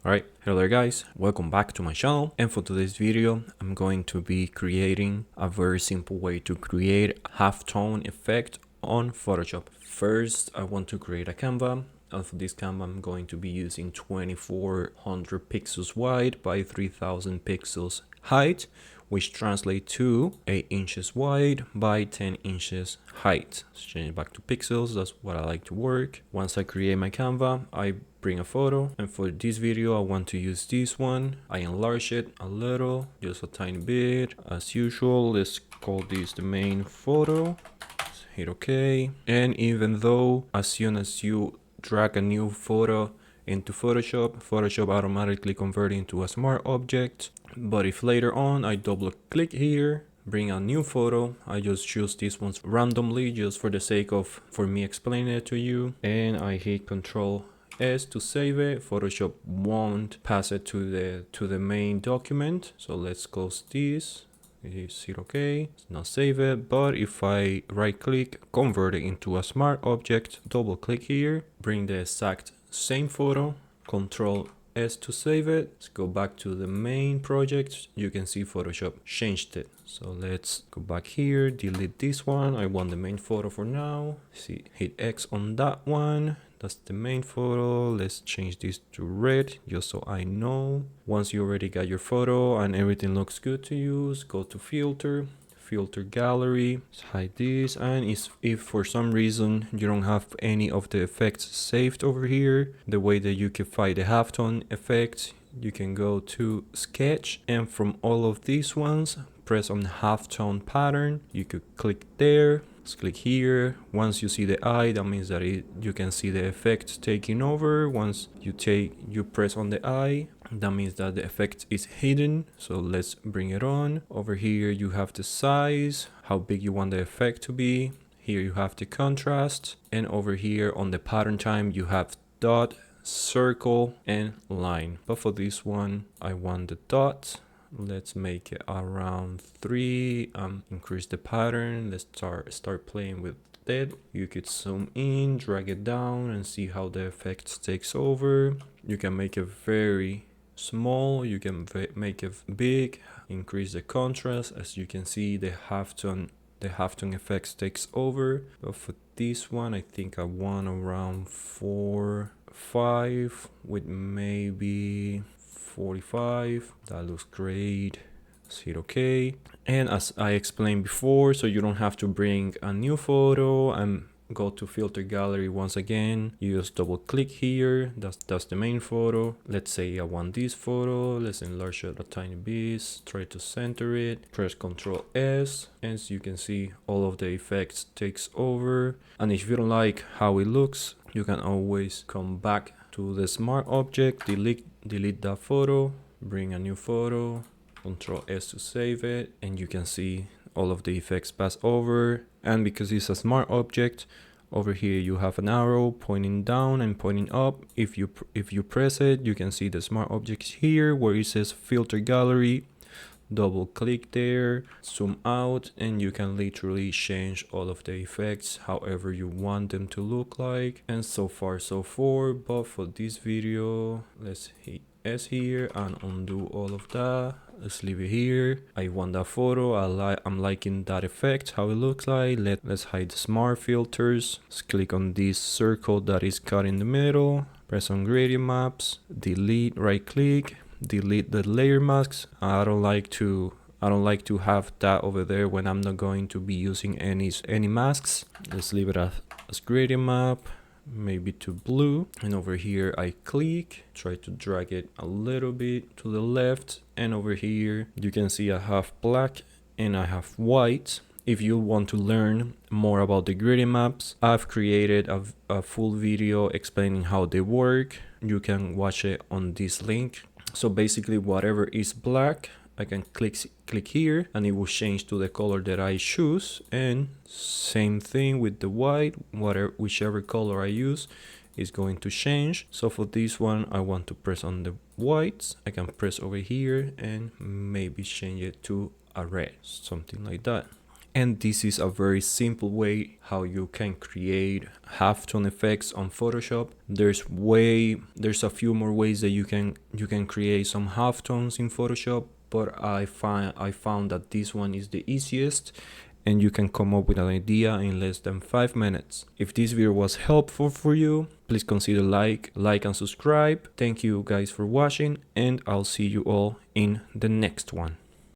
Alright, hello there guys, welcome back to my channel, and for today's video I'm going to be creating a very simple way to create a halftone effect on Photoshop. First I want to create a canvas, and for this canvas I'm going to be using 2400 pixels wide by 3000 pixels height, which translates to 8 inches wide by 10 inches height. Let's change it back to pixels, that's what I like to work. Once I create my canvas, I bring a photo, and for this video I want to use this one. I enlarge it a little, just a tiny bit. As usual, let's call this the main photo. Let's hit OK. And even though as soon as you drag a new photo into Photoshop automatically converts into a smart object. But if later on I double click here, bring a new photo, I just choose this one randomly just for the sake of me explaining it to you, and I hit Control S to save it. Photoshop won't pass it to the main document, so let's close this. Is it okay? It's not save it, but if I right click, convert it into a smart object, double click here, bring the exact same photo, Control S to save it. Let's go back to the main project. You can see Photoshop changed it. So let's go back here, delete this one. I want the main photo for now. See, hit X on that one. That's the main photo. Let's change this to red just so I know. Once you already got your photo and everything looks good to use, go to filter gallery, let's hide this. And if for some reason you don't have any of the effects saved over here, the way that you can find the halftone effect, you can go to sketch, and from all of these ones press on halftone pattern. You could click there. Let's click here. Once you see the eye, that means that you can see the effect taking over. Once you press on the eye, that means that the effect is hidden. So let's bring it on. Over here you have the size, how big you want the effect to be. Here you have the contrast, and over here on the pattern time you have dot, circle, and line. But for this one I want the dot. Let's make it around 3. Increase the pattern. Let's start playing with that. You could zoom in, drag it down, and see how the effect takes over. You can make it very small, you can make it big, increase the contrast. As you can see, the halftone effects takes over. But for this one I think I want around 4-5 with maybe 45. That looks great. Let's hit OK. And as I explained before, so you don't have to bring a new photo and go to filter gallery once again. You just double click here. That's the main photo. Let's say I want this photo. Let's enlarge it a tiny bit, try to center it, press Ctrl S, and as you can see all of the effects takes over. And if you don't like how it looks, you can always come back to the smart object, delete that photo, bring a new photo, Ctrl S to save it, and you can see all of the effects pass over. And because it's a smart object, over here you have an arrow pointing down and pointing up. If you press it, you can see the smart objects here where it says filter gallery. Double click there, zoom out, and you can literally change all of the effects however you want them to look like. And so far so forth. But for this video, let's hit S here and undo all of that. Let's leave it here. I want that photo. I'm liking that effect, how it looks like. Let's hide the smart filters. Let's click on this circle that is cut in the middle. Press on gradient maps. Delete, right click. Delete the layer masks. I don't like to have that over there when I'm not going to be using any masks. Let's leave it as gradient map, maybe to blue. And over here I click, try to drag it a little bit to the left, and over here you can see I have black and I have white. If you want to learn more about the gradient maps, I've created a full video explaining how they work. You can watch it on this link. So basically whatever is black, I can click here and it will change to the color that I choose. And same thing with the white, whichever color I use is going to change. So for this one I want to press on the whites. I can press over here and maybe change it to a red, something like that. And this is a very simple way how you can create halftone effects on Photoshop. There's a few more ways that you can create some halftones in Photoshop, but I found that this one is the easiest, and you can come up with an idea in less than 5 minutes. If this video was helpful for you, please consider like and subscribe. Thank you guys for watching, and I'll see you all in the next one.